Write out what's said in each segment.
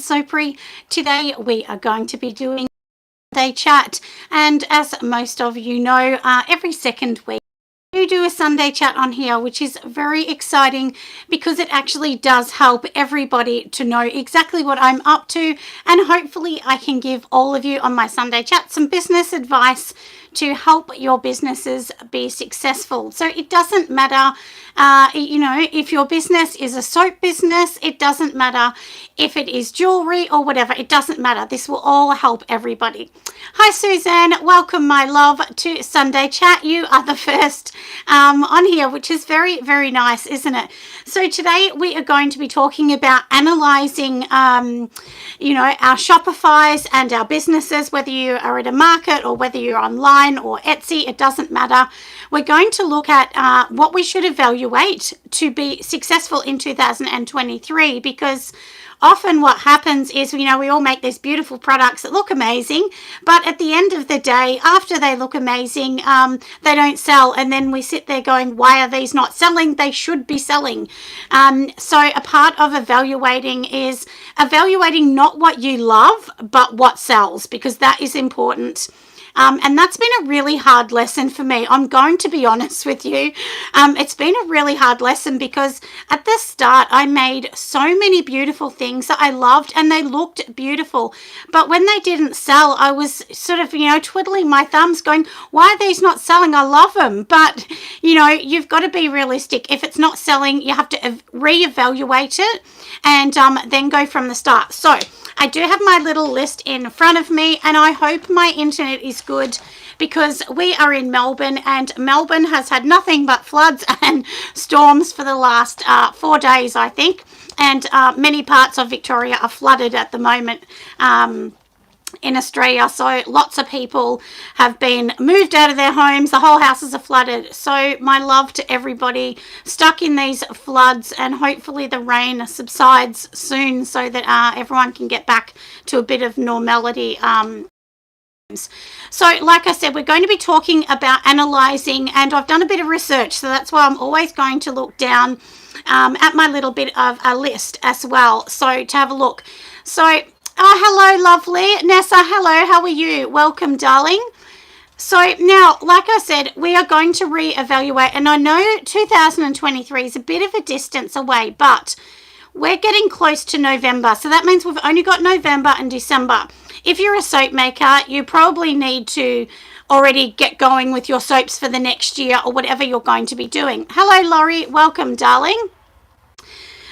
Soapery. Today we are going to be doing a Sunday chat, and as most of you know, every second week we do a Sunday chat on here, which is very exciting because it actually does help everybody to know exactly what I'm up to, and hopefully I can give all of you on my Sunday chat some business advice to help your businesses be successful. So it doesn't matter, if your business is a soap business, it doesn't matter if it is jewelry or whatever, it doesn't matter. This will all help everybody. Hi Suzanne, welcome my love to Sunday Chat. You are the first on here, which is very, very nice, isn't it? So today we are going to be talking about analyzing, our Shopifys and our businesses, whether you are at a market or whether you're online or Etsy, it doesn't matter. We're going to look at what we should evaluate to be successful in 2023, because often what happens is, we all make these beautiful products that look amazing, but at the end of the day, after they look amazing, they don't sell. And then we sit there going, why are these not selling? They should be selling. So a part of evaluating is evaluating not what you love, but what sells, because that is important. And that's been a really hard lesson for me. I'm going to be honest with you. It's been a really hard lesson because at the start I made so many beautiful things that I loved and they looked beautiful. But when they didn't sell, I was sort of, twiddling my thumbs going, why are these not selling? I love them. But, you've got to be realistic. If it's not selling, you have to reevaluate it and then go from the start. So I do have my little list in front of me, and I hope my internet is good because we are in Melbourne, and Melbourne has had nothing but floods and storms for the last 4 days, I think, and many parts of Victoria are flooded at the moment. In Australia, so lots of people have been moved out of their homes. The whole houses are flooded. So my love to everybody stuck in these floods, and hopefully the rain subsides soon so that everyone can get back to a bit of normality. So like I said, we're going to be talking about analysing, and I've done a bit of research, so that's why I'm always going to look down at my little bit of a list as well, so to have a look. So hello, lovely. Nessa, hello. How are you? Welcome, darling. So now, like I said, we are going to reevaluate, and I know 2023 is a bit of a distance away, but we're getting close to November. So that means we've only got November and December. If you're a soap maker, you probably need to already get going with your soaps for the next year or whatever you're going to be doing. Hello, Laurie. Welcome, darling.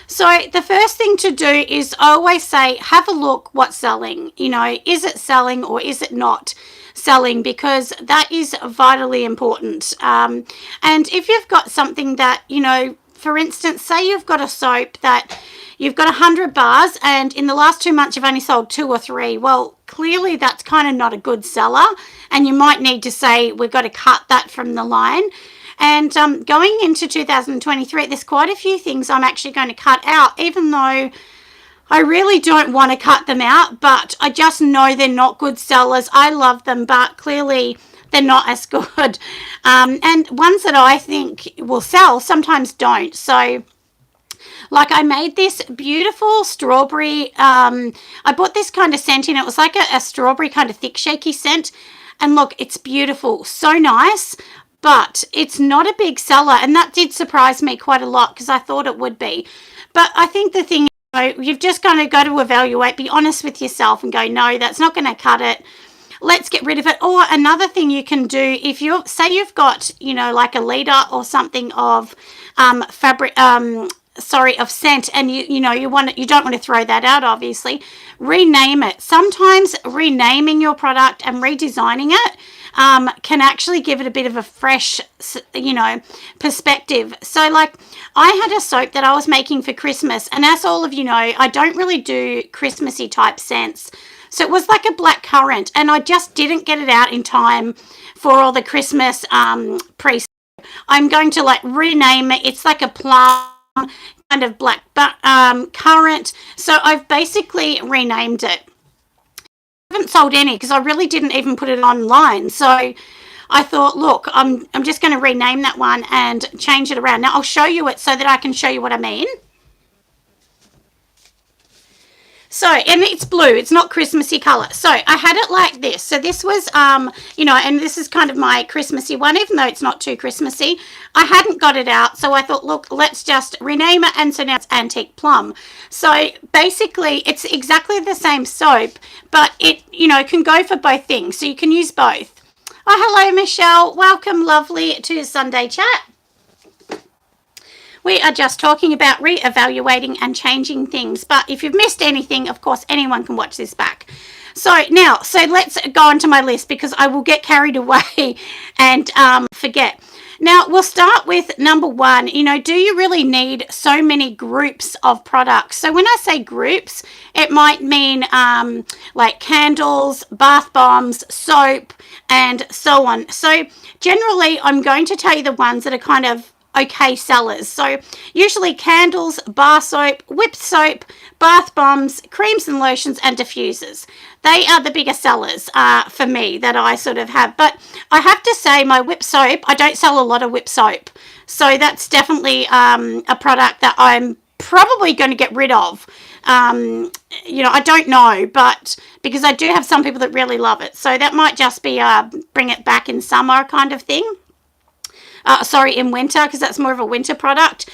So the first thing to do is I always say, have a look what's selling. Is it selling or is it not selling? Because that is vitally important. And if you've got something that, for instance, say you've got a soap that you've got 100 bars and in the last 2 months you've only sold 2 or 3. Well, clearly that's kind of not a good seller, and you might need to say, we've got to cut that from the line. And going into 2023, there's quite a few things I'm actually going to cut out, even though I really don't want to cut them out, but I just know they're not good sellers. I love them, but clearly they're not as good. And ones that I think will sell sometimes don't. So like I made this beautiful strawberry, I bought this kind of scent in. It was like a strawberry kind of thick, shaky scent. And look, it's beautiful, so nice. But it's not a big seller, and that did surprise me quite a lot because I thought it would be. But I think the thing is, you've just got to evaluate, be honest with yourself and go, no, that's not going to cut it. Let's get rid of it. Or another thing you can do, if you've got, like a liter or something of fabric, of scent, and you don't want to throw that out, obviously, rename it. Sometimes renaming your product and redesigning it can actually give it a bit of a fresh, perspective. So like I had a soap that I was making for Christmas, and as all of you know, I don't really do Christmassy type scents. So it was like a black currant, and I just didn't get it out in time for all the Christmas pre. I'm going to rename it. It's like a plum kind of black currant. So I've basically renamed it. Haven't sold any because I really didn't even put it online, so I thought, look, I'm just going to rename that one and change it around. Now I'll show you it so that I can show you what I mean. So, and it's blue, it's not Christmassy color. So I had it like this. So this was, you know, and this is kind of my Christmassy one, even though it's not too Christmassy. I hadn't got it out. So I thought, look, let's just rename it. And so now it's Antique Plum. So basically it's exactly the same soap, but it, you know, can go for both things. So you can use both. Oh, hello, Michelle. Welcome, lovely, to Sunday Chat. We are just talking about re-evaluating and changing things. But if you've missed anything, of course, anyone can watch this back. So now, let's go on to my list because I will get carried away and forget. Now, we'll start with number one. You know, do you really need so many groups of products? So when I say groups, it might mean like candles, bath bombs, soap, and so on. So generally, I'm going to tell you the ones that are kind of okay sellers. So usually candles, bar soap, whipped soap, bath bombs, creams and lotions, and diffusers. They are the bigger sellers for me that I sort of have. But I have to say my whipped soap, I don't sell a lot of whipped soap. So that's definitely a product that I'm probably going to get rid of. You know, I don't know, but because I do have some people that really love it. So that might just be bring it back in summer kind of thing. Sorry, in winter, because that's more of a winter product.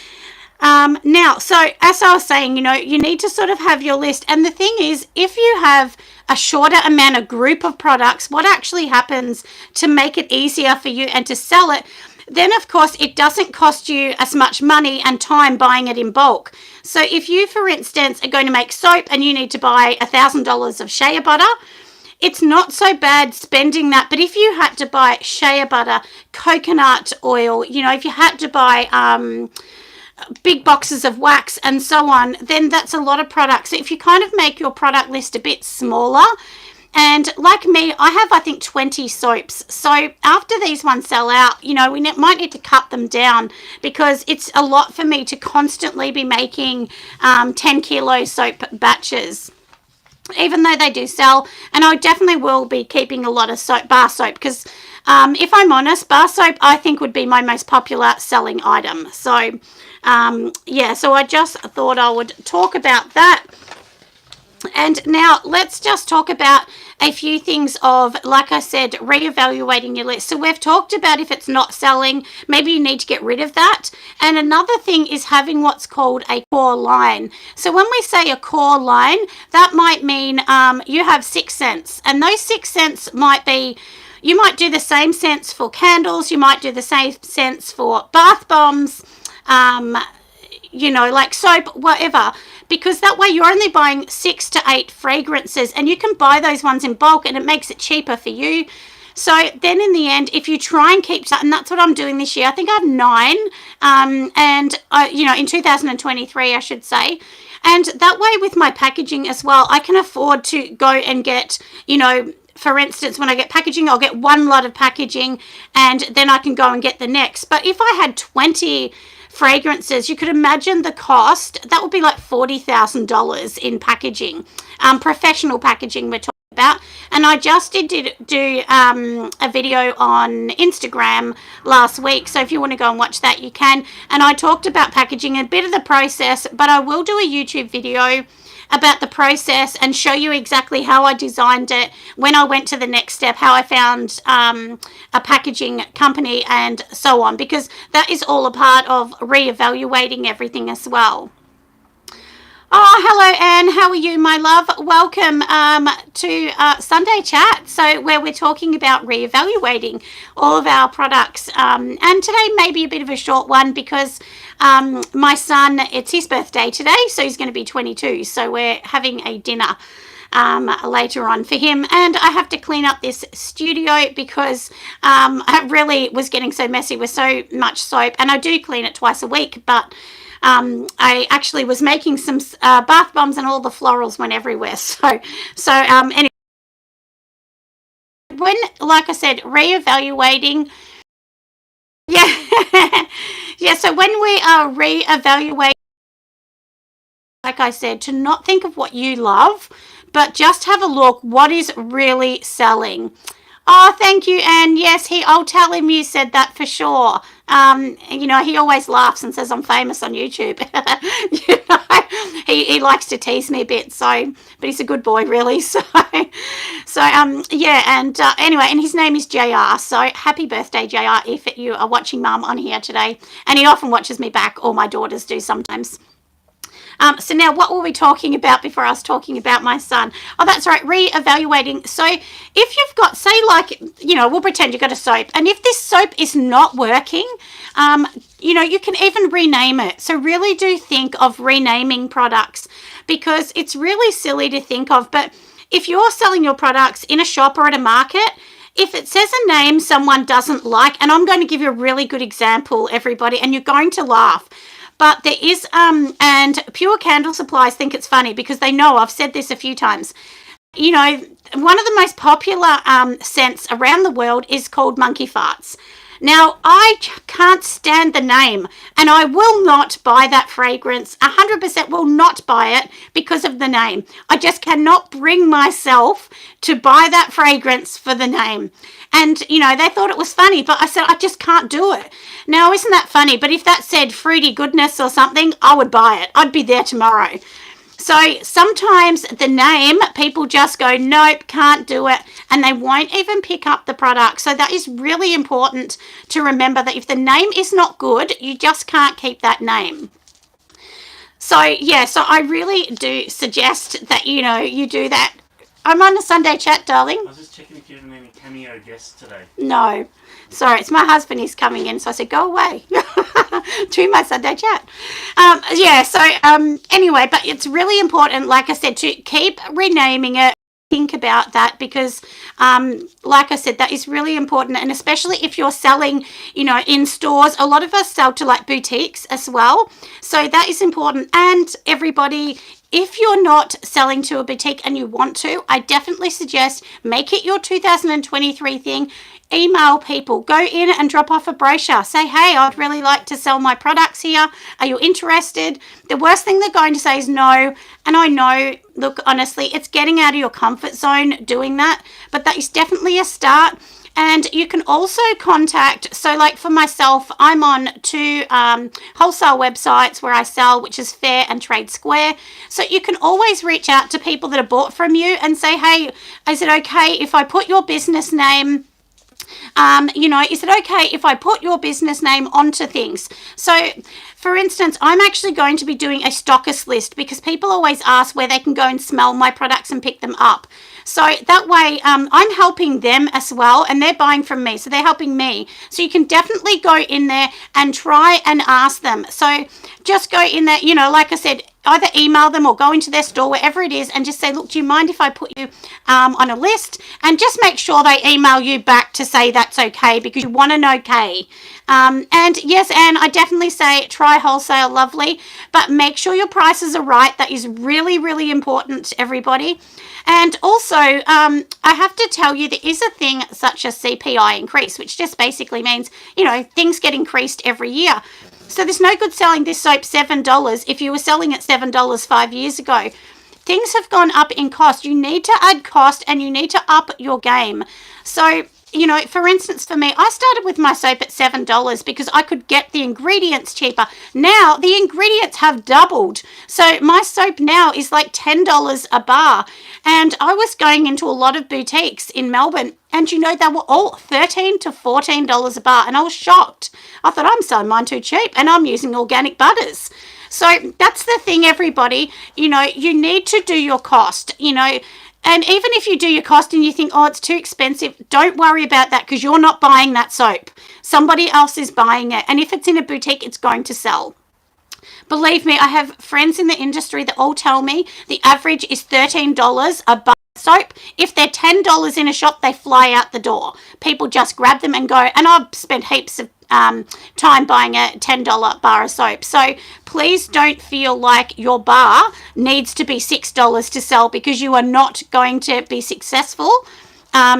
Now, so as I was saying, you know, you need to sort of have your list. And the thing is, if you have a shorter amount of group of products, what actually happens to make it easier for you and to sell it, then of course it doesn't cost you as much money and time buying it in bulk. So if you, for instance, are going to make soap and you need to buy $1,000 of shea butter, it's not so bad spending that. But if you had to buy shea butter, coconut oil, you know, if you had to buy big boxes of wax and so on, then that's a lot of products. So if you kind of make your product list a bit smaller, and like me, I have, I think, 20 soaps. So after these ones sell out, you know, we might need to cut them down because it's a lot for me to constantly be making 10 kilo soap batches, even though they do sell. And I definitely will be keeping a lot of soap, bar soap, because if I'm honest, bar soap I think would be my most popular selling item. So yeah, so I just thought I would talk about that. And now let's just talk about a few things of, like I said, reevaluating your list. So we've talked about if it's not selling, maybe you need to get rid of that. And another thing is having what's called a core line. So when we say a core line, that might mean you have 6 cents. And those 6 cents might be, you might do the same cents for candles, you might do the same cents for bath bombs, you know, like soap, whatever, because that way you're only buying 6 to 8 fragrances and you can buy those ones in bulk and it makes it cheaper for you. So then in the end, if you try and keep, and that's what I'm doing this year, I think I have 9, and you know, in 2023, I should say. And that way with my packaging as well, I can afford to go and get, you know, for instance, when I get packaging, I'll get one lot of packaging and then I can go and get the next. But if I had 20 fragrances, you could imagine the cost. That would be like $40,000 in packaging, professional packaging we're talking about. And I just did do a video on Instagram last week, so if you want to go and watch that, you can. And I talked about packaging, a bit of the process, but I will do a YouTube video about the process and show you exactly how I designed it, when I went to the next step, how I found a packaging company and so on, because that is all a part of reevaluating everything as well. Oh, hello, Anne. How are you, my love? Welcome to Sunday Chat, so where we're talking about reevaluating all of our products. And today may be a bit of a short one because my son, it's his birthday today, so he's going to be 22. So we're having a dinner later on for him. And I have to clean up this studio because I really was getting so messy with so much soap. And I do clean it twice a week, but I actually was making some bath bombs and all the florals went everywhere. So anyway, when, like I said, reevaluating, yeah, yeah. So when we are reevaluating, like I said, to not think of what you love, but just have a look what is really selling. Oh, thank you, Anne. Yes, I'll tell him you said that for sure. He always laughs and says I'm famous on YouTube. He likes to tease me a bit, so, but he's a good boy, really. Yeah, and anyway, and his name is JR. So happy birthday, JR, if you are watching Mum on here today. And he often watches me back, or my daughters do sometimes. So now what were we talking about before I was talking about my son? Oh, that's right, re-evaluating. So if you've got, say, like, we'll pretend you've got a soap, and if this soap is not working, you can even rename it. So really do think of renaming products, because it's really silly to think of, but if you're selling your products in a shop or at a market, if it says a name someone doesn't like, and I'm going to give you a really good example, everybody, and you're going to laugh. But there is, and Pure Candle Supplies think it's funny because they know I've said this a few times. One of the most popular scents around the world is called monkey farts. Now, I can't stand the name, and I will not buy that fragrance. 100% will not buy it because of the name. I just cannot bring myself to buy that fragrance for the name. And, they thought it was funny, but I said, I just can't do it. Now, isn't that funny? But if that said fruity goodness or something, I would buy it. I'd be there tomorrow. So sometimes the name, people just go, nope, can't do it, and they won't even pick up the product. So that is really important to remember, that if the name is not good, you just can't keep that name. So, yeah, so I really do suggest that, you do that. I'm on a Sunday chat, darling. I was just checking if you have any cameo guests today. No. Sorry, it's my husband. He's coming in, so I said, go away to my Sunday chat. Anyway, but it's really important, like I said, to keep renaming it. Think about that, because like I said, that is really important, and especially if you're selling in stores. A lot of us sell to like boutiques as well, so that is important. And everybody, if you're not selling to a boutique and you want to, I definitely suggest make it your 2023 thing. Email people, go in and drop off a brochure, say, hey, I'd really like to sell my products here, are you interested? The worst thing they're going to say is no. And I know, look, honestly, it's getting out of your comfort zone doing that, but that is definitely a start. And you can also contact, so like for myself, I'm on 2 wholesale websites where I sell, which is Fair and Trade Square. So you can always reach out to people that have bought from you and say, hey, is it okay if I put your business name, is it okay if I put your business name onto things? So, for instance, I'm actually going to be doing a stockist list, because people always ask where they can go and smell my products and pick them up. So that way I'm helping them as well, and they're buying from me, so they're helping me. So you can definitely go in there and try and ask them. So just go in there, like I said, either email them or go into their store, wherever it is, and just say, look, do you mind if I put you on a list? And just make sure they email you back to say that's okay, because you want an okay. And yes, Anne, I definitely say try wholesale, lovely, but make sure your prices are right. That is really, really important, everybody. And also, I have to tell you, there is a thing such as CPI increase, which just basically means, things get increased every year. So there's no good selling this soap $7 if you were selling it $7 5 years ago. Things have gone up in cost. You need to add cost, and you need to up your game. So, for instance, for me, I started with my soap at $7 because I could get the ingredients cheaper. Now the ingredients have doubled. So my soap now is like $10 a bar. And I was going into a lot of boutiques in Melbourne, and they were all $13 to $14 a bar. And I was shocked. I thought, I'm selling mine too cheap, and I'm using organic butters. So that's the thing, everybody. You need to do your cost, And even if you do your cost and you think, oh, it's too expensive, don't worry about that, because you're not buying that soap. Somebody else is buying it. And if it's in a boutique, it's going to sell. Believe me, I have friends in the industry that all tell me the average is $13 a bar soap. If they're $10 in a shop, they fly out the door. People just grab them and go. And I've spent heaps of time buying a $10 bar of soap. So please don't feel like your bar needs to be $6 to sell, because you are not going to be successful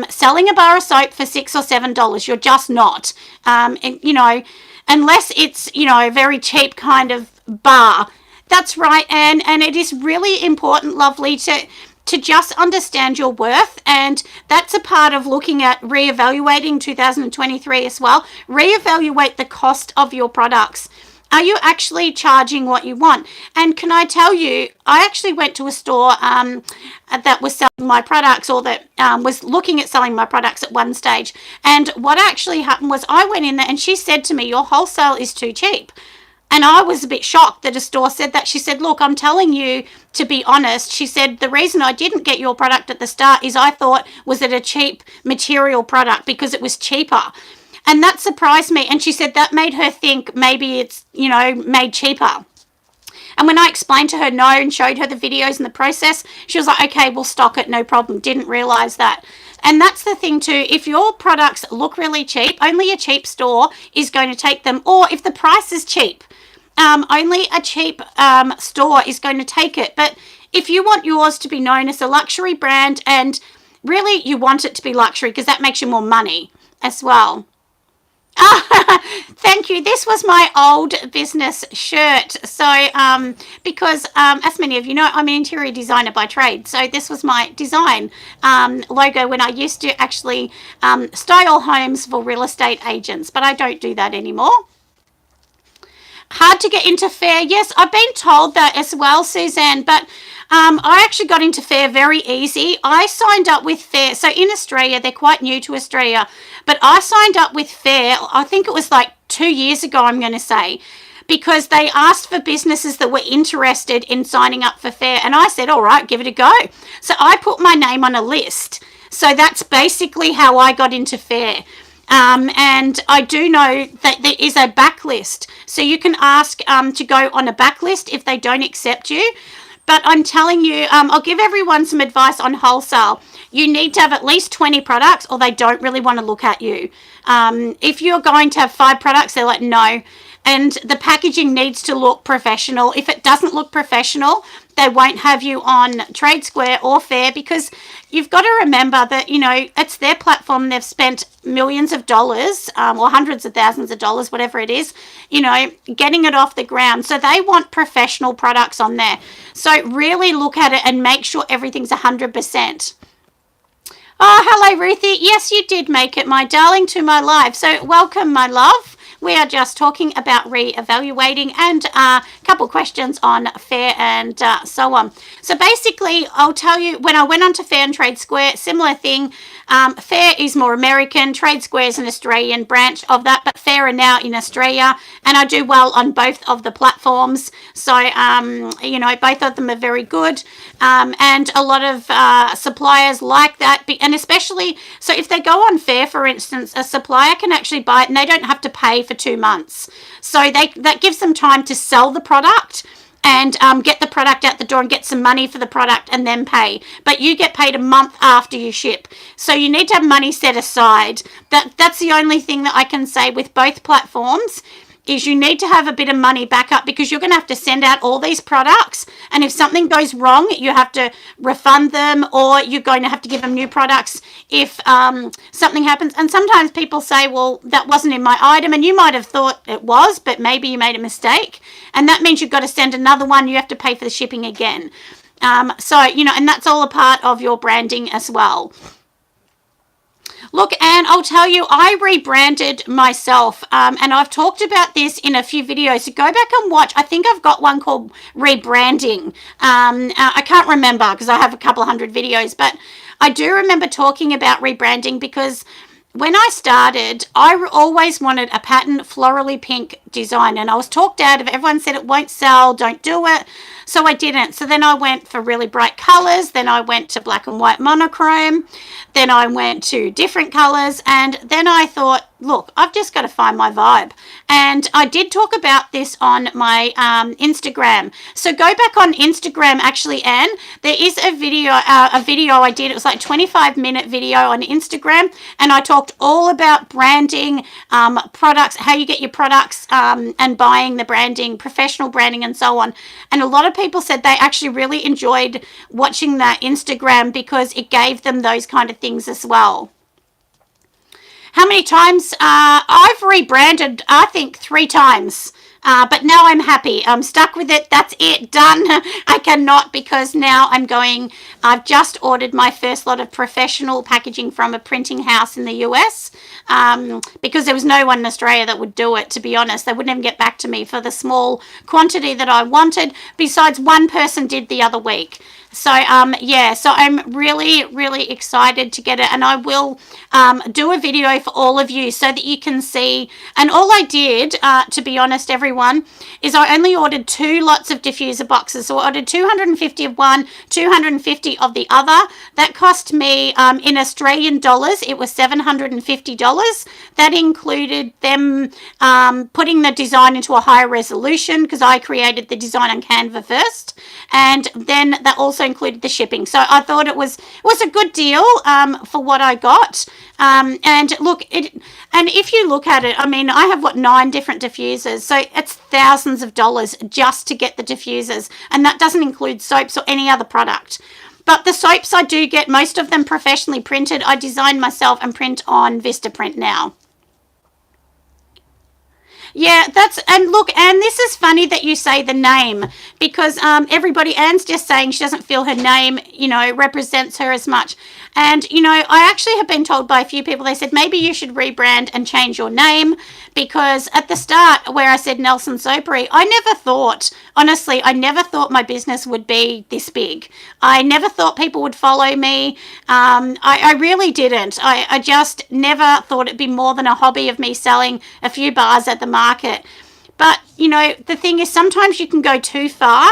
selling a bar of soap for $6 or $7. You're just not. Unless it's, a very cheap kind of bar. That's right, Anne. And it is really important, lovely, to to just understand your worth. And that's a part of looking at reevaluating 2023 as well. Reevaluate the cost of your products. Are you actually charging what you want? And can I tell you, I actually went to a store that was selling my products, or that was looking at selling my products at one stage. And what actually happened was I went in there and she said to me, your wholesale is too cheap. And I was a bit shocked that a store said that. She said, look, I'm telling you to be honest. She said, the reason I didn't get your product at the start is I thought was it a cheap material product because it was cheaper. And that surprised me. And she said that made her think maybe it's, made cheaper. And when I explained to her no and showed her the videos and the process, she was like, okay, we'll stock it, no problem. Didn't realize that. And that's the thing too. If your products look really cheap, only a cheap store is going to take them. Or if the price is cheap, only a cheap store is going to take it. But if you want yours to be known as a luxury brand, and really you want it to be luxury because that makes you more money as well. Thank you. This was my old business shirt. So, because as many of you know, I'm an interior designer by trade. So this was my design logo when I used to actually style homes for real estate agents, but I don't do that anymore. Hard to get into fair. Yes, I've been told that as well, Suzanne, but I actually got into fair very easy. I signed up with fair. So in Australia, they're quite new to Australia, but I signed up with fair, I think it was like 2 years ago, I'm going to say, because they asked for businesses that were interested in signing up for fair. And I said, all right, give it a go. So I put my name on a list. So that's basically how I got into fair. And I do know that there is a backlist. So you can ask to go on a backlist if they don't accept you. But I'm telling you, I'll give everyone some advice on wholesale. You need to have at least 20 products or they don't really want to look at you. If you're going to have 5 products, they're like, no. And the packaging needs to look professional. If it doesn't look professional, they won't have you on Trade Square or Fair, because you've got to remember that, it's their platform. They've spent millions of dollars or hundreds of thousands of dollars, whatever it is, getting it off the ground. So they want professional products on there. So really look at it and make sure everything's 100%. Oh, hello, Ruthie. Yes, you did make it, my darling, to my live. So welcome, my love. We are just talking about re-evaluating and a couple questions on fair and so on. So basically, I'll tell you, when I went on to Fair and Trade Square, similar thing. Fair is more American. Trade Square is an Australian branch of that, but Fair are now in Australia, and I do well on both of the platforms. So, both of them are very good, and a lot of suppliers like that. And especially, so if they go on Fair, for instance, a supplier can actually buy it and they don't have to pay for 2 months. So that gives them time to sell the product and get the product out the door and get some money for the product and then pay. But you get paid a month after you ship. So you need to have money set aside. That's the only thing that I can say with both platforms, is you need to have a bit of money back up, because you're going to have to send out all these products, and if something goes wrong, you have to refund them, or you're going to have to give them new products if something happens. And sometimes people say, well, that wasn't in my item, and you might have thought it was, but maybe you made a mistake, and that means you've got to send another one. You have to pay for the shipping again. And that's all a part of your branding as well. Look, and I'll tell you, I rebranded myself, and I've talked about this in a few videos. So go back and watch. I think I've got one called Rebranding. I can't remember because I have a couple of hundred videos, but I do remember talking about rebranding, because when I started, I always wanted a pattern florally pink design, and I was talked out of it. Everyone said it won't sell, don't do it. So I didn't. So then I went for really bright colors. Then I went to black and white monochrome. Then I went to different colors. And then I thought, look, I've just got to find my vibe. And I did talk about this on my Instagram. So go back on Instagram, actually, Anne. There is a video I did. It was like a 25-minute video on Instagram. And I talked all about branding, products, how you get your products, and buying the branding, professional branding, and so on. And a lot of people said they actually really enjoyed watching that Instagram, because it gave them those kind of things as well. How many times? I've rebranded, I think 3 times. But now I'm happy. I'm stuck with it. That's it. Done. I cannot, because now I've just ordered my first lot of professional packaging from a printing house in the US, because there was no one in Australia that would do it, to be honest. They wouldn't even get back to me for the small quantity that I wanted. Besides, one person did the other week. So yeah, so I'm really, really excited to get it, and I will do a video for all of you so that you can see. And all I did, to be honest, everyone, is I only ordered 2 lots of diffuser boxes. So I ordered 250 of one, 250 of the other. That cost me, in Australian dollars, it was $750. That included them putting the design into a higher resolution, because I created the design on Canva first, and then that also included the shipping. So I thought it was a good deal for what I got. And look, and if you look at it, I mean, I have 9 different diffusers, so it's thousands of dollars just to get the diffusers, and that doesn't include soaps or any other product. But the soaps I do get, most of them professionally printed. I design myself and print on Vistaprint now. Yeah, and look, Anne, this is funny that you say the name, because Anne's just saying she doesn't feel her name, represents her as much. And, I actually have been told by a few people, they said, maybe you should rebrand and change your name, because at the start where I said Nelson Soapery, I never thought my business would be this big. I never thought people would follow me. I really didn't. I just never thought it'd be more than a hobby of me selling a few bars at the market. But, the thing is, sometimes you can go too far,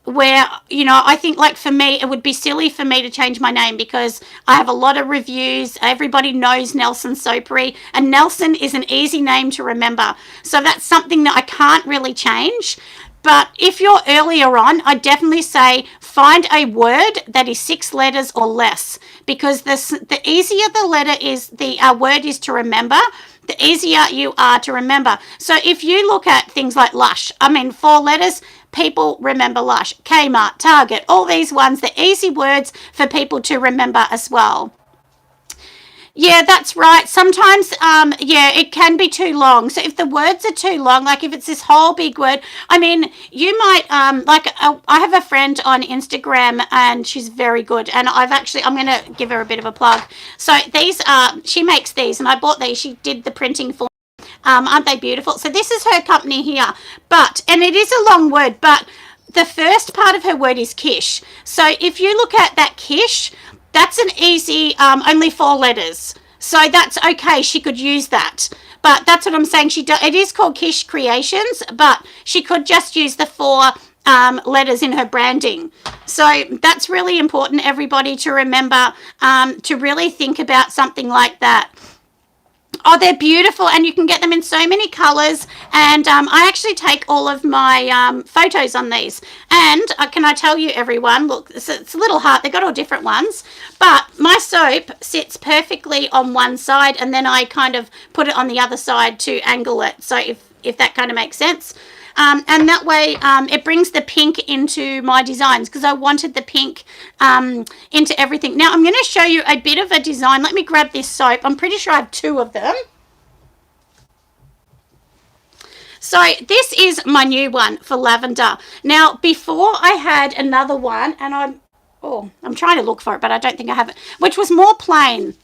where, I think, like, for me, it would be silly for me to change my name, because I have a lot of reviews. Everybody knows Nelson Soapery, and Nelson is an easy name to remember. So that's something that I can't really change. But if you're earlier on, I definitely say find a word that is 6 letters or less, because the easier the letter is, the word is to remember, the easier you are to remember. So if you look at things like Lush, 4 letters, people remember Lush. Kmart, Target, all these ones, they're easy words for people to remember as well. Yeah, that's right. Sometimes, it can be too long. So if the words are too long, like if it's this whole big word, you might, I have a friend on Instagram, and she's very good. And I'm going to give her a bit of a plug. So she makes these, and I bought these. She did the printing for me. Aren't they beautiful? So this is her company here. And it is a long word, but the first part of her word is quiche. So if you look at that quiche, that's an easy, only 4 letters. So that's okay. She could use that. But that's what I'm saying. It is called Quiche Creations, but she could just use the 4 letters in her branding. So that's really important, everybody, to remember, to really think about something like that. Oh, they're beautiful, and you can get them in so many colors. And I actually take all of my photos on these. And can I tell you, everyone, look, it's a little heart. They've got all different ones. But my soap sits perfectly on one side, and then I kind of put it on the other side to angle it. So if that kind of makes sense. And that way it brings the pink into my designs, because I wanted the pink into everything. Now I'm going to show you a bit of a design. Let me grab this soap. I'm pretty sure I have 2 of them. So this is my new one for lavender. Now before I had another one, and I'm trying to look for it, but I don't think I have it, which was more plain.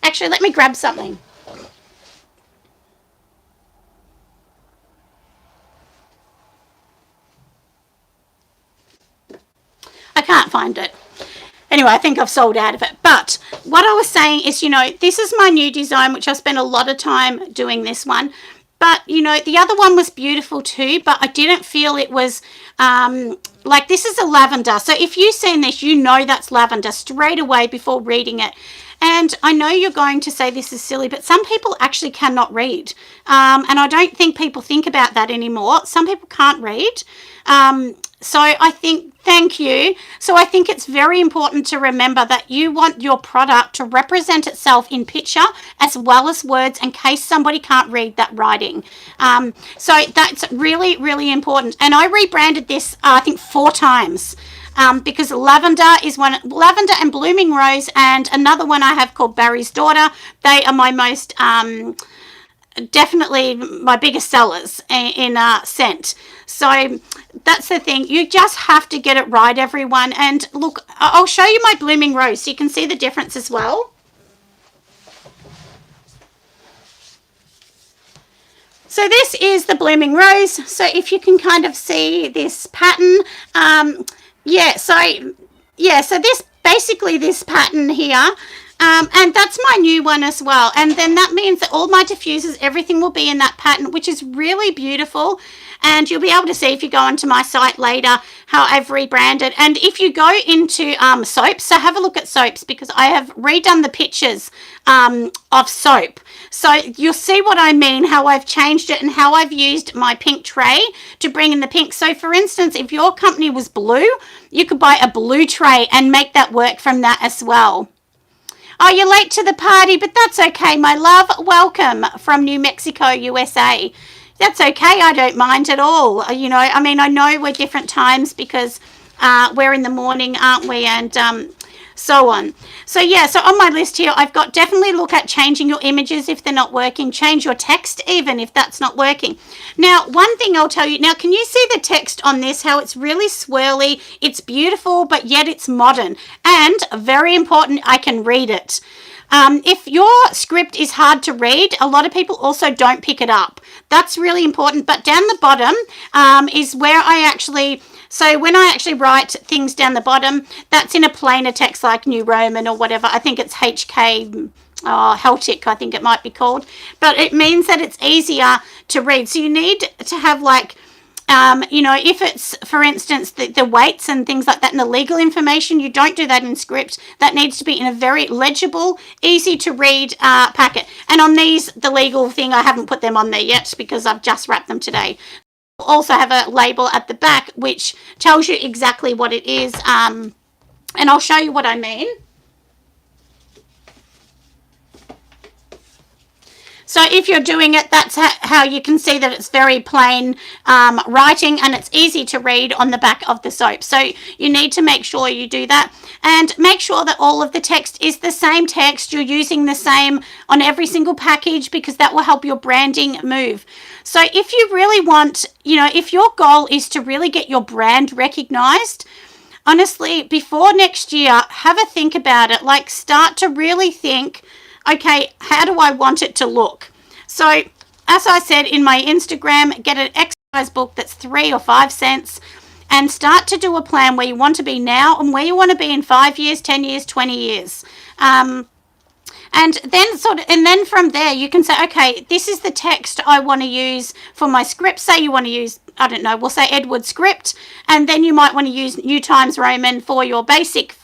Actually, let me grab something. I can't find it. Anyway, I think I've sold out of it. But what I was saying is, this is my new design, which I spent a lot of time doing this one. But, the other one was beautiful too, but I didn't feel it was, this is a lavender. So if you've seen this, that's lavender straight away before reading it. And I know you're going to say this is silly, but some people actually cannot read. And I don't think people think about that anymore. Some people can't read. So I think, thank you. So I think it's very important to remember that you want your product to represent itself in picture as well as words, in case somebody can't read that writing. So that's really, really important. And I rebranded this, I think 4 times. Because lavender and blooming rose, and another one I have called Barry's Daughter. They are my most definitely my biggest sellers in scent. So that's the thing. You just have to get it right, everyone. And look, I'll show you my blooming rose so you can see the difference as well. So this is the blooming rose. So if you can kind of see this pattern, so this basically this pattern here. And that's my new one as well. And then that means that all my diffusers, everything will be in that pattern, which is really beautiful. And you'll be able to see if you go onto my site later how I've rebranded. And if you go into soaps, so have a look at soaps because I have redone the pictures of soap. So you'll see what I mean, how I've changed it and how I've used my pink tray to bring in the pink. So for instance, if your company was blue, you could buy a blue tray and make that work from that as well. Oh, you're late to the party, but that's okay, my love. Welcome from New Mexico, USA. That's okay. I don't mind at all. You know, I mean, I know we're different times because we're in the morning, aren't we? And so on. So yeah, so on my list here, I've got definitely look at changing your images if they're not working. Change your text even if that's not working. Now, one thing I'll tell you. Now, can you see the text on this? How it's really swirly. It's beautiful, but yet it's modern. And very important, I can read it. If your script is hard to read, a lot of people also don't pick it up. That's really important. But down the bottom is where I actually... So when I actually write things down the bottom, that's in a plainer text like New Roman or whatever. I think it's HK, Celtic, I think it might be called. But it means that it's easier to read. So you need to have like... you know, if it's, for instance, the weights and things like that and the legal information, you don't do that in script. That needs to be in a very legible, easy to read packet. And on these, the legal thing, I haven't put them on there yet because I've just wrapped them today. Also have a label at the back which tells you exactly what it is. And I'll show you what I mean. So if you're doing it, that's how you can see that it's very plain writing and it's easy to read on the back of the soap. So you need to make sure you do that and make sure that all of the text is the same text. You're using the same on every single package because that will help your branding move. So if you really want, you know, if your goal is to really get your brand recognized, honestly, before next year, have a think about it. Like start to really think, okay, how do I want it to look? So as I said in my Instagram, get an exercise book that's 3 or 5 cents and start to do a plan where you want to be now and where you want to be in 5 years, 10 years, 20 years. And then from there you can say, okay, this is the text I want to use for my script. Say you want to use, I don't know, we'll say Edward script, and then you might want to use New Times Roman for your basic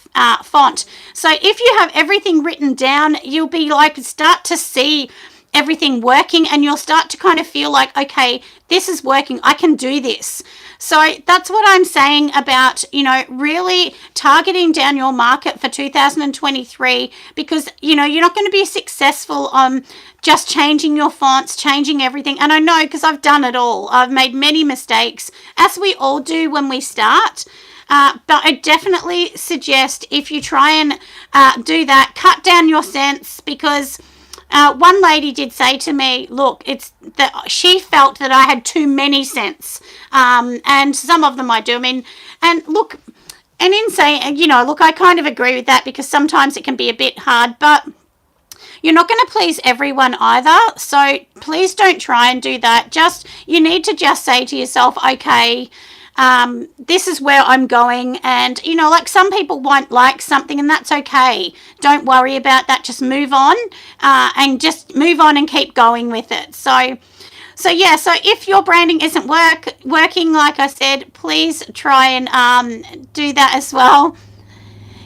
font. So if you have everything written down, you'll be like, start to see everything working and you'll start to kind of feel like, okay, this is working. I can do this. So that's what I'm saying about, you know, really targeting down your market for 2023 because, you know, you're not going to be successful on just changing your fonts, changing everything. And I know because I've done it all. I've made many mistakes, as we all do when we start. But I definitely suggest if you try and do that, cut down your cents because one lady did say to me, look, it's that she felt that I had too many cents. And some of them I do. I mean, and look, and in saying, you know, look, I kind of agree with that because sometimes it can be a bit hard, but you're not going to please everyone either. So please don't try and do that. You need to just say to yourself, okay, this is where I'm going. And, you know, like some people won't like something and that's okay. Don't worry about that. Just move on and keep going with it. So yeah, so if your branding isn't working, like I said, please try and do that as well.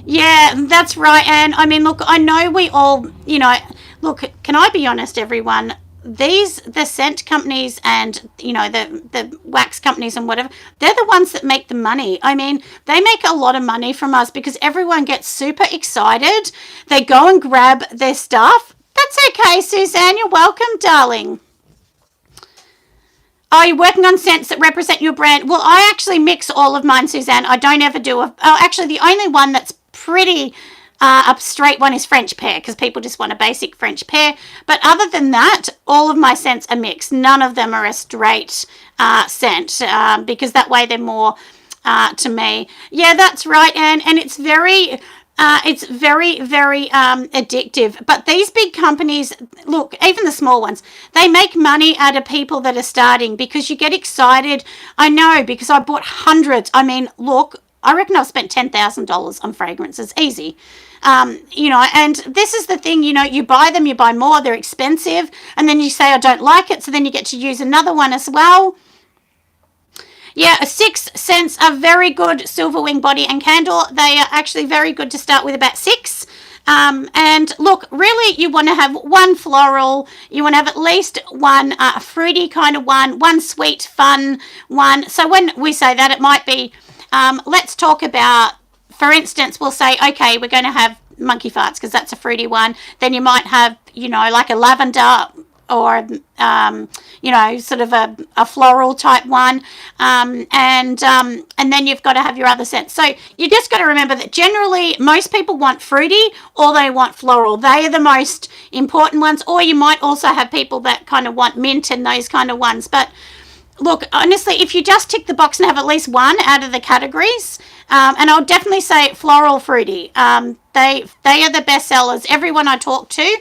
Yeah, that's right. And I mean, look, I know we all, you know, look, can I be honest, everyone? The scent companies and, you know, the wax companies and whatever, they're the ones that make the money. I mean, they make a lot of money from us because everyone gets super excited. They go and grab their stuff. That's okay, Suzanne. You're welcome, darling. Oh, you're working on scents that represent your brand. Well, I actually mix all of mine, Suzanne. I don't ever do actually, the only one that's pretty A straight one is French pear because people just want a basic French pear. But other than that, all of my scents are mixed. None of them are a straight scent because that way they're more to me. Yeah, that's right, Anne. And it's very, very addictive. But these big companies, look, even the small ones, they make money out of people that are starting because you get excited. I know because I bought hundreds. I mean, look, I reckon I've spent $10,000 on fragrances, easy. And this is the thing, you buy them, you buy more, they're expensive, and then you say, I don't like it, so then you get to use another one as well. Yeah, 6 scents are very good silver wing body and candle. They are actually very good to start with, about 6. And look, really, you want to have one floral. You want to have at least one fruity kind of one sweet, fun one. So when we say that, it might be, let's talk about, for instance, we'll say, okay, we're going to have monkey farts because that's a fruity one. Then you might have, like a lavender or, sort of a floral type one. And then you've got to have your other scents. So you just got to remember that generally most people want fruity or they want floral. They are the most important ones. Or you might also have people that kind of want mint and those kind of ones. But look, honestly, if you just tick the box and have at least one out of the categories, and I'll definitely say floral fruity. They are the best sellers. Everyone I talk to,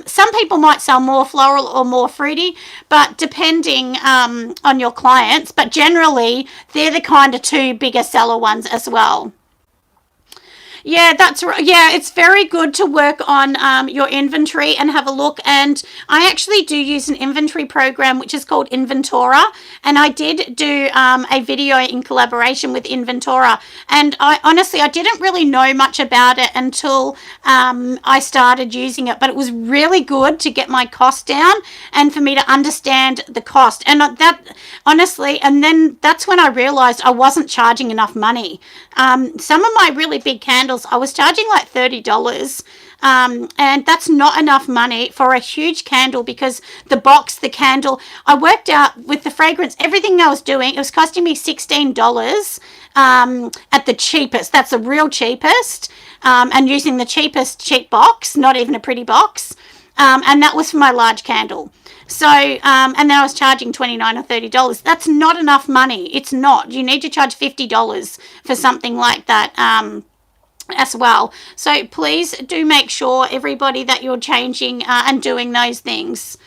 some people might sell more floral or more fruity, but depending on your clients. But generally, they're the kind of 2 bigger seller ones as well. Yeah, that's right. Yeah, it's very good to work on your inventory and have a look. And I actually do use an inventory program which is called Inventora. And I did do a video in collaboration with Inventora. And I didn't really know much about it until I started using it. But it was really good to get my cost down and for me to understand the cost. And and then that's when I realized I wasn't charging enough money. Some of my really big candles, I was charging like $30, and that's not enough money for a huge candle because the candle, I worked out with the fragrance, everything I was doing, it was costing me $16 at the cheapest. That's the real cheapest, and using the cheap box, not even a pretty box, and that was for my large candle. So, and then I was charging $29 or $30. That's not enough money. It's not. You need to charge $50 for something like that as well. So please do make sure, everybody, that you're changing and doing those things.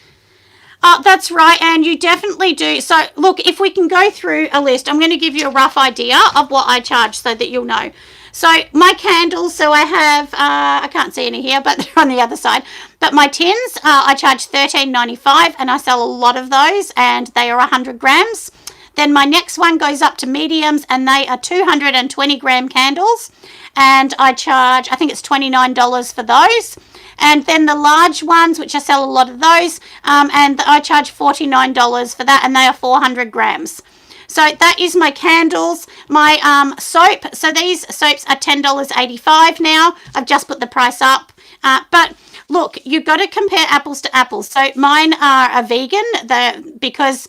That's right, and you definitely do. So look, if we can go through a list, I'm going to give you a rough idea of what I charge so that you'll know. So my candles, so I have, I can't see any here, but they're on the other side. But my tins, I charge $13.95, and I sell a lot of those, and they are 100 grams. Then my next one goes up to mediums, and they are 220 gram candles, and I charge, I think it's $29 for those. And then the large ones, which I sell a lot of those, and I charge $49 for that, and they are 400 grams. So that is my candles. My soap, so these soaps are $10.85 now. I've just put the price up. But look, you've got to compare apples to apples. So mine are a vegan, because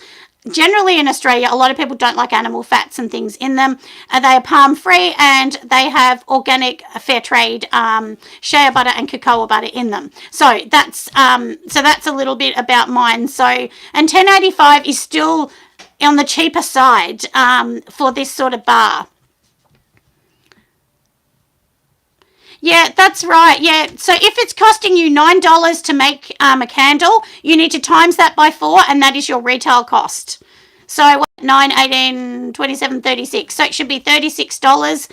generally in Australia, a lot of people don't like animal fats and things in them. They are palm free, and they have organic fair trade shea butter and cocoa butter in them. So that's a little bit about mine. So, and $10.85 is still on the cheaper side for this sort of bar. Yeah, that's right. Yeah, so if it's costing you $9 to make a candle, you need to times that by 4, and that is your retail cost. So 9, 18, 27, 36. So it should be $36.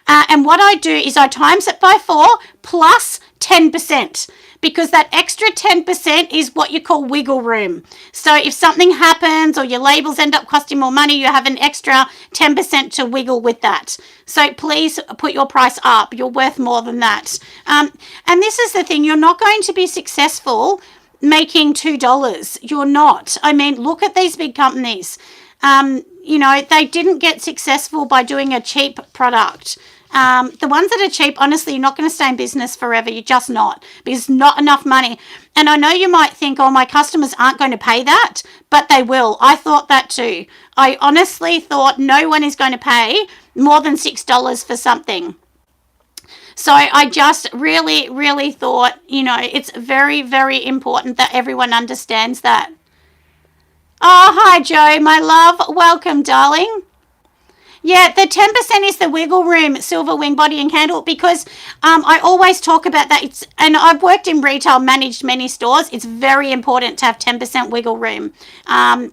And what I do is I times it by 4 plus 10%. Because that extra 10% is what you call wiggle room. So if something happens or your labels end up costing more money, you have an extra 10% to wiggle with that. So please put your price up. You're worth more than that. And this is the thing. You're not going to be successful making $2. You're not. I mean, look at these big companies. They didn't get successful by doing a cheap product. The ones that are cheap, honestly, you're not going to stay in business forever. You're just not, because not enough money. And I know you might think, oh, my customers aren't going to pay that, but they will. I thought that too. I honestly thought no one is going to pay more than $6 for something. So I just really, really thought, it's very, very important that everyone understands that. Oh, hi, Joe, my love. Welcome, darling. Yeah, the 10% is the wiggle room silver wing body and candle, because I always talk about that. And I've worked in retail, managed many stores. It's very important to have 10% wiggle room,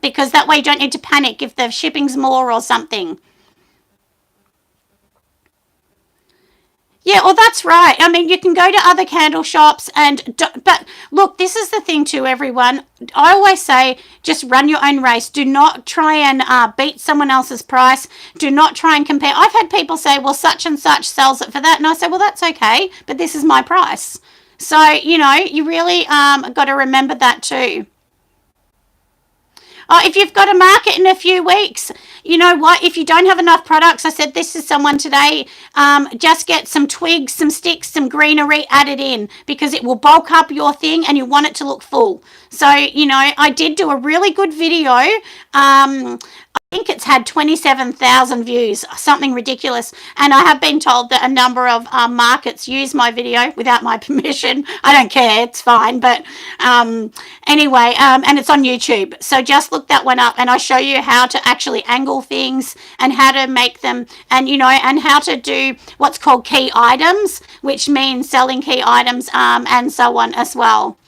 because that way you don't need to panic if the shipping's more or something. Yeah, well, that's right. I mean, you can go to other candle shops but look, this is the thing too, everyone. I always say just run your own race. Do not try and beat someone else's price. Do not try and compare. I've had people say, well, such and such sells it for that. And I say, well, that's okay, but this is my price. So, you really got to remember that too. If you've got a market in a few weeks, you know what? If you don't have enough products, I said this to someone today, just get some twigs, some sticks, some greenery added in, because it will bulk up your thing and you want it to look full. So, I did do a really good video. I think it's had 27,000 views, something ridiculous. And I have been told that a number of markets use my video without my permission. I don't care, it's fine. But anyway, and it's on YouTube. So just look that one up, and I show you how to actually angle things and how to make them, and and how to do what's called key items, which means selling key items, and so on as well.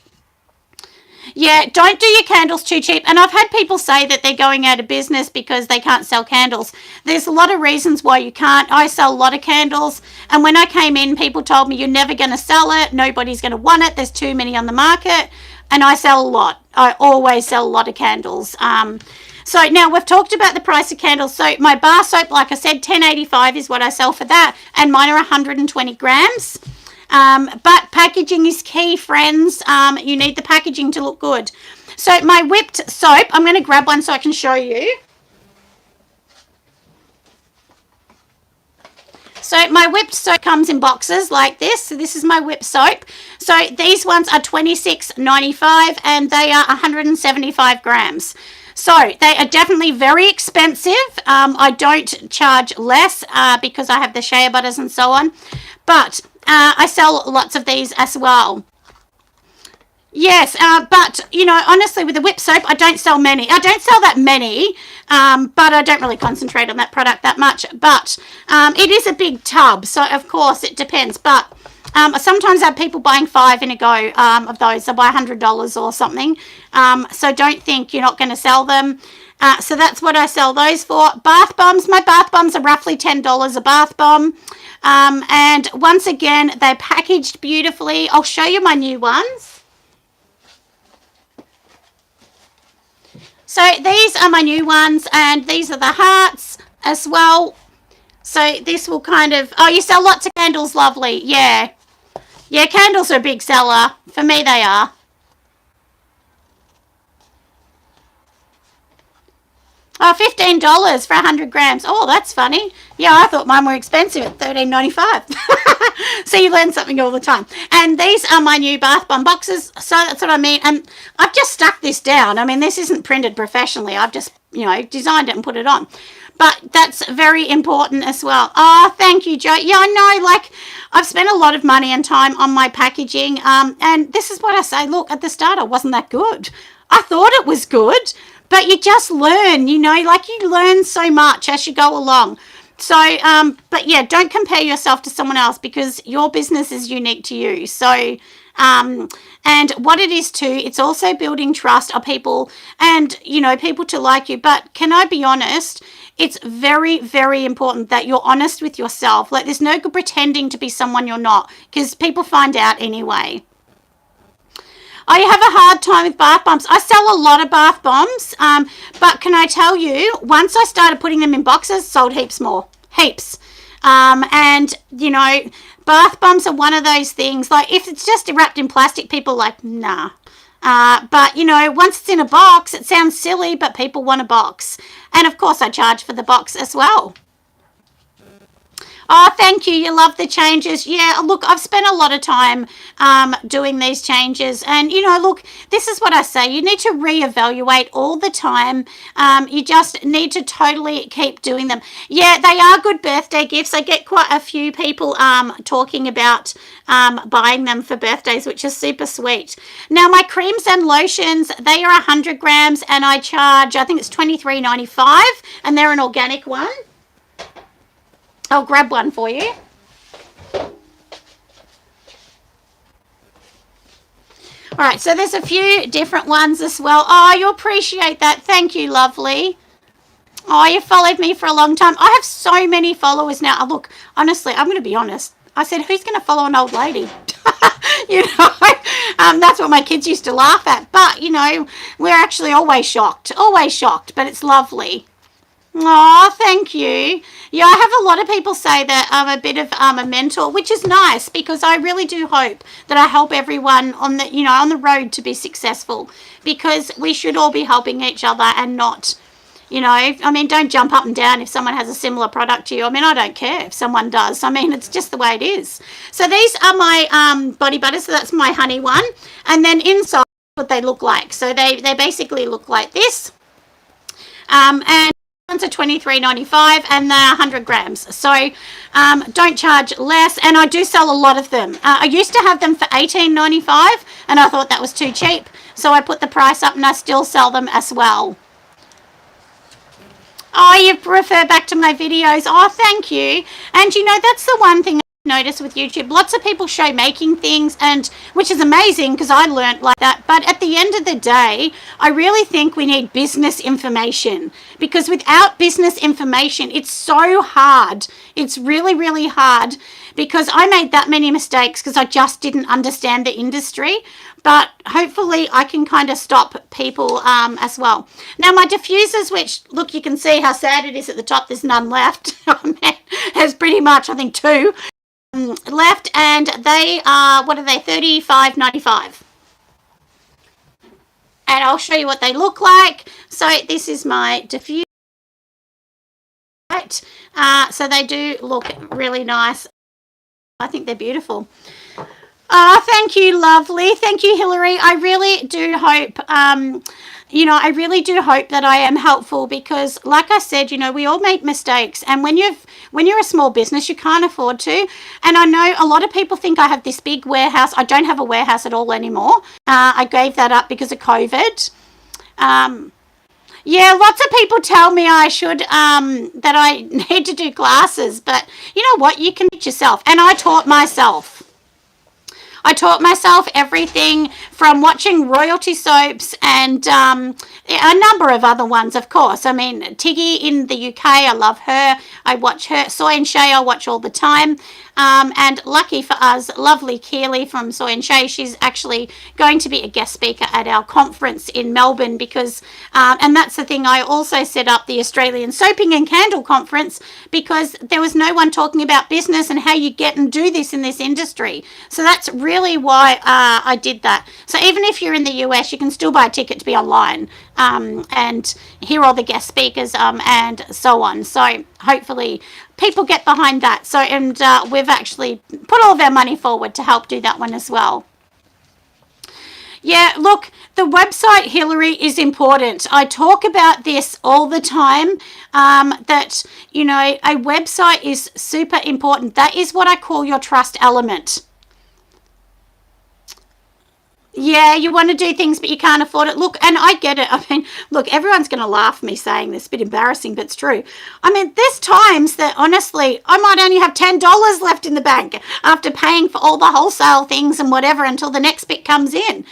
Yeah, don't do your candles too cheap. And I've had people say that they're going out of business because they can't sell candles. There's a lot of reasons why you can't. I sell a lot of candles. And when I came in, people told me, you're never going to sell it. Nobody's going to want it. There's too many on the market. And I sell a lot. I always sell a lot of candles. So now we've talked about the price of candles. So my bar soap, like I said, $10.85 is what I sell for that. And mine are 120 grams. But packaging is key, friends. You need the packaging to look good. So my whipped soap, I'm going to grab one so I can show you. So my whipped soap comes in boxes like this. So this is my whipped soap. So these ones are $26.95 and they are 175 grams. So they are definitely very expensive. I don't charge less because I have the shea butters and so on. But I sell lots of these as well. Yes, but, honestly, with the whip soap, I don't sell many. I don't sell that many, but I don't really concentrate on that product that much. But it is a big tub, so, of course, it depends. But sometimes I have people buying 5 in a go of those. They buy $100 or something. So don't think you're not going to sell them. So that's what I sell those for. Bath bombs. My bath bombs are roughly $10 a bath bomb. And once again, they're packaged beautifully. I'll show you my new ones. So these are my new ones, and these are the hearts as well. So this will kind of, oh, you sell lots of candles, lovely. Yeah. Yeah, candles are a big seller. For me, they are. Oh, $15 for 100 grams. Oh, that's funny. Yeah, I thought mine were expensive at $13.95. So you learn something all the time. And these are my new bath bomb boxes. So that's what I mean. And I've just stuck this down. I mean, this isn't printed professionally. I've just, designed it and put it on. But that's very important as well. Oh, thank you, Joe. Yeah, I know, I've spent a lot of money and time on my packaging. And this is what I say. Look, at the start, I wasn't that good. I thought it was good. But you just learn, you learn so much as you go along. So, but yeah, don't compare yourself to someone else, because your business is unique to you. So, and what it is too, it's also building trust of people and, people to like you. But can I be honest? It's very, very important that you're honest with yourself. There's no good pretending to be someone you're not, because people find out anyway. I have a hard time with bath bombs. I sell a lot of bath bombs, but can I tell you, once I started putting them in boxes, sold heaps more. Heaps. And, bath bombs are one of those things, if it's just wrapped in plastic, people are like, nah. But, once it's in a box, it sounds silly, but people want a box. And, of course, I charge for the box as well. Oh, thank you. You love the changes. Yeah, look, I've spent a lot of time doing these changes. And, look, this is what I say. You need to reevaluate all the time. You just need to totally keep doing them. Yeah, they are good birthday gifts. I get quite a few people talking about buying them for birthdays, which is super sweet. Now, my creams and lotions, they are 100 grams, and I charge, I think it's $23.95, and they're an organic one. I'll grab one for you. All right, so there's a few different ones as well. Oh, you appreciate that. Thank you, lovely. Oh, you followed me for a long time. I have so many followers now. Oh, look, honestly, I'm going to be honest. I said, who's going to follow an old lady? That's what my kids used to laugh at. But, we're actually always shocked, but it's lovely. Oh, thank you. Yeah, I have a lot of people say that I'm a bit of a mentor, which is nice because I really do hope that I help everyone on the road to be successful, because we should all be helping each other and not, don't jump up and down if someone has a similar product to you. I don't care if someone does. It's just the way it is. So these are my body butters. So that's my honey one. And then inside, what they look like. So they basically look like this. And ones are $23.95 and they're 100 grams. So don't charge less. And I do sell a lot of them. I used to have them for $18.95 and I thought that was too cheap. So I put the price up and I still sell them as well. Oh, you refer back to my videos. Oh, thank you. And that's the one thing notice with YouTube, lots of people show making things, and which is amazing because I learned like that. But at the end of the day, I really think we need business information, because without business information, it's so hard. It's really, really hard, because I made that many mistakes because I just didn't understand the industry. But hopefully I can kind of stop people as well. Now my diffusers, which, look, you can see how sad it is at the top. There's none left. There's pretty much, I think, 2 left, and they are, what are they, $35.95. And I'll show you what they look like. So this is my diffuser. So they do look really nice. I think they're beautiful. Oh, thank you, lovely. Thank you, Hillary. I really do hope, I really do hope that I am helpful, because like I said, we all make mistakes. And when you're a small business, you can't afford to. And I know a lot of people think I have this big warehouse. I don't have a warehouse at all anymore. I gave that up because of COVID. Yeah, lots of people tell me I should, that I need to do classes. But you know what? You can teach yourself. And I taught myself. I taught myself everything from watching royalty soaps and a number of other ones, of course. Tiggy in the UK, I love her. I watch her. Soy and Shay, I watch all the time. And lucky for us, lovely Keely from Soy and Shay, she's actually going to be a guest speaker at our conference in Melbourne, because, and that's the thing, I also set up the Australian Soaping and Candle Conference because there was no one talking about business and how you get and do this in this industry. So that's really why I did that. So even if you're in the US, you can still buy a ticket to be online and hear all the guest speakers and so on. So hopefully people get behind that. So, and we've actually put all of our money forward to help do that one as well. Yeah, look, the website, Hillary, is important. I talk about this all the time, that, a website is super important. That is what I call your trust element. Yeah, you want to do things, but you can't afford it. Look, and I get it. Look, everyone's going to laugh at me saying this. A bit embarrassing, but it's true. There's times that, honestly, I might only have $10 left in the bank after paying for all the wholesale things and whatever until the next bit comes in.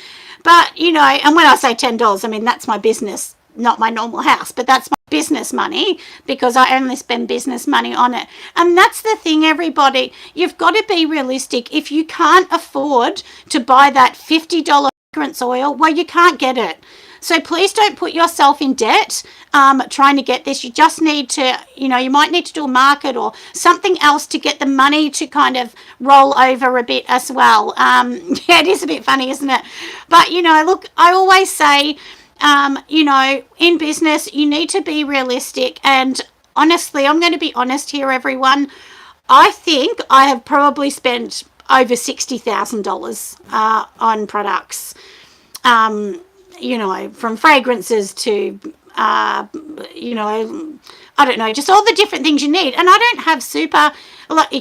But, and when I say $10, that's my business, not my normal house, but that's my business money, because I only spend business money on it. And that's the thing, everybody. You've got to be realistic. If you can't afford to buy that $50 fragrance oil, well, you can't get it. So please don't put yourself in debt trying to get this. You just need to, you might need to do a market or something else to get the money to kind of roll over a bit as well. Yeah, it is a bit funny, isn't it? But, look, I always say, in business, you need to be realistic. And honestly, I'm going to be honest here, everyone. I think I have probably spent over $60,000 on products. You know, from fragrances to, you know, I don't know, just all the different things you need. And I don't have super, like,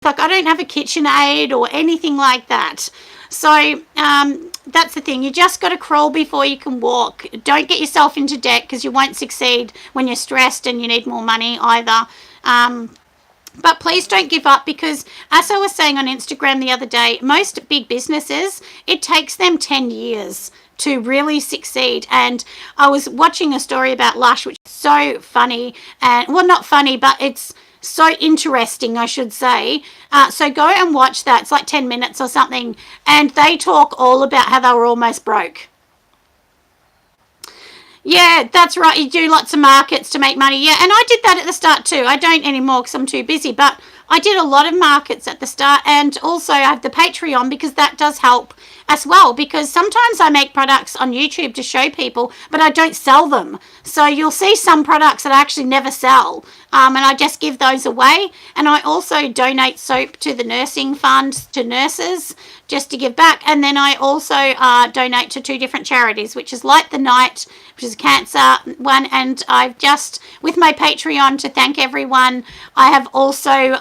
like I don't have a KitchenAid or anything like that. So that's the thing. You just got to crawl before you can walk. Don't get yourself into debt because you won't succeed when you're stressed and you need more money either. But please don't give up because, as I was saying on Instagram the other day, most big businesses, it takes them 10 years to really succeed. And I was watching a story about Lush, which is so funny. And, well, not funny, but it's so interesting, I should say. So go and watch that. It's like 10 minutes or something. And they talk all about how they were almost broke. Yeah, that's right. You do lots of markets to make money. Yeah, and I did that at the start too. I don't anymore because I'm too busy, but I did a lot of markets at the start, and also I have the Patreon because that does help as well, because sometimes I make products on YouTube to show people, but I don't sell them. So you'll see some products that I actually never sell, and I just give those away. And I also donate soap to the nursing fund to nurses just to give back. And then I also donate to 2 different charities, which is Light the Night, which is a cancer one, and I've just, with my Patreon, to thank everyone, I have also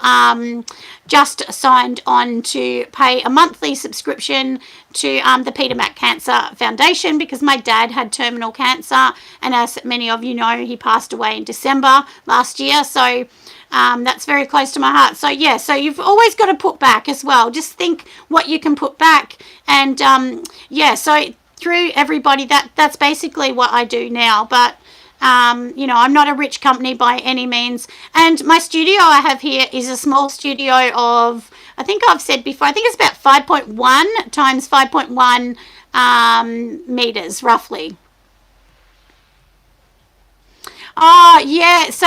just signed on to pay a monthly subscription to the Peter Mac Cancer Foundation, because my dad had terminal cancer, and as many of you know, he passed away in December last year. So that's very close to my heart. So yeah, so you've always got to put back as well. Just think what you can put back. And yeah, so through everybody, that's basically what I do now. But you know, I'm not a rich company by any means. And my studio I have here is a small studio of, I think I've said before, I think it's about 5.1 times 5.1 meters roughly. Oh, yeah. So,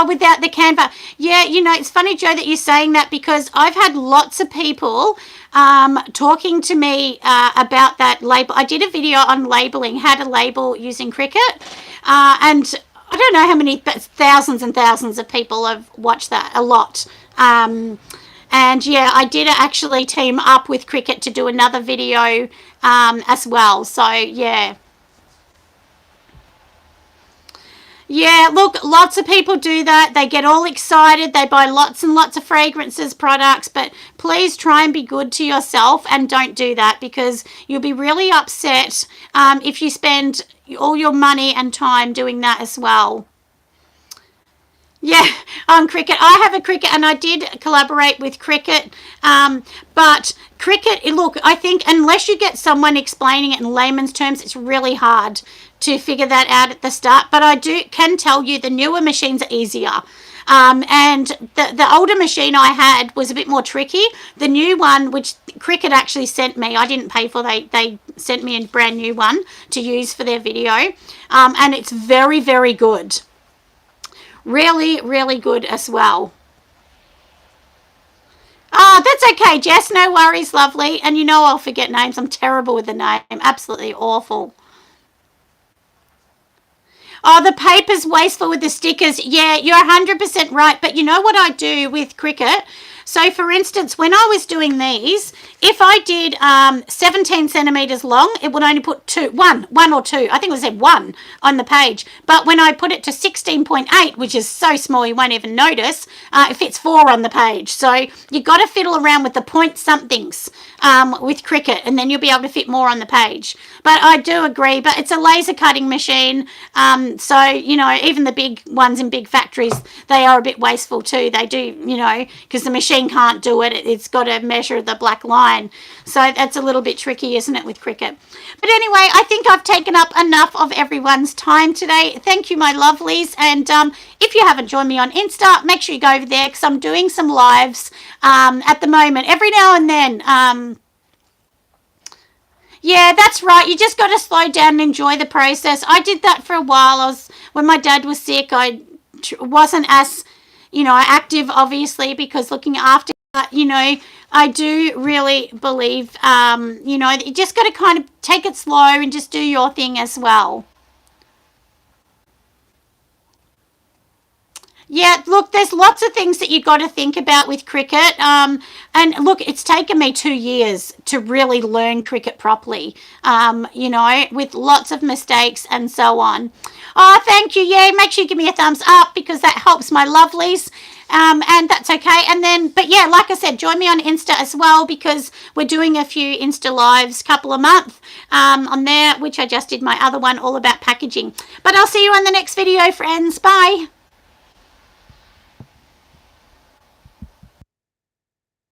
without the Canva. Yeah, you know, it's funny, Joe, that you're saying that, because I've had lots of people talking to me about that label. I did a video on labeling, how to label using Cricut. And I don't know how many, but thousands and thousands of people have watched that, a lot. And yeah, I did actually team up with Cricut to do another video as well. So, yeah. Yeah, look, lots of people do that. They get all excited. They buy lots and lots of fragrances, products, but please try and be good to yourself and don't do that, because you'll be really upset if you spend all your money and time doing that as well. Yeah, on Cricut. I have a Cricut, and I did collaborate with Cricut. But Cricut, look, I think unless you get someone explaining it in layman's terms, it's really hard to figure that out at the start. But I can tell you the newer machines are easier. And the older machine I had was a bit more tricky. The new one, which Cricut actually sent me, I didn't pay for, they sent me a brand new one to use for their video. And it's very, very good. Really, really good as well. Oh, that's okay, Jess. No worries, lovely. And you know I'll forget names. I'm terrible with the name. Absolutely awful. Oh, the paper's wasteful with the stickers. Yeah, you're 100% right. But you know what I do with Cricut? So, for instance, when I was doing these, if I did 17 centimeters long, it would only put one or two. I think it said 1 on the page. But when I put it to 16.8, which is so small you won't even notice, it fits 4 on the page. So you've got to fiddle around with the point somethings with Cricut, and then you'll be able to fit more on the page. But I do agree, but it's a laser cutting machine. So, you know, even the big ones in big factories, they are a bit wasteful too. They do, you know, because the machine can't do it. It's got to measure the black line. So that's a little bit tricky, isn't it, with Cricut? But anyway, I think I've taken up enough of everyone's time today. Thank you, my lovelies. And if you haven't joined me on Insta, make sure you go over there, because I'm doing some lives at the moment, every now and then. Yeah, that's right. You just got to slow down and enjoy the process. I did that for a while. When my dad was sick, I wasn't as, you know, active, obviously, because looking after, you know, I do really believe, you know, you just got to kind of take it slow and just do your thing as well. Yeah, look, there's lots of things that you got to think about with cricket. And look, it's taken me 2 years to really learn cricket properly, with lots of mistakes and so on. Oh, thank you. Yeah, make sure you give me a thumbs up because that helps my lovelies. And that's okay. And then, but yeah, like I said, join me on Insta as well because we're doing a few Insta lives couple a month on there, which I just did my other one all about packaging. But I'll see you on the next video, friends. Bye.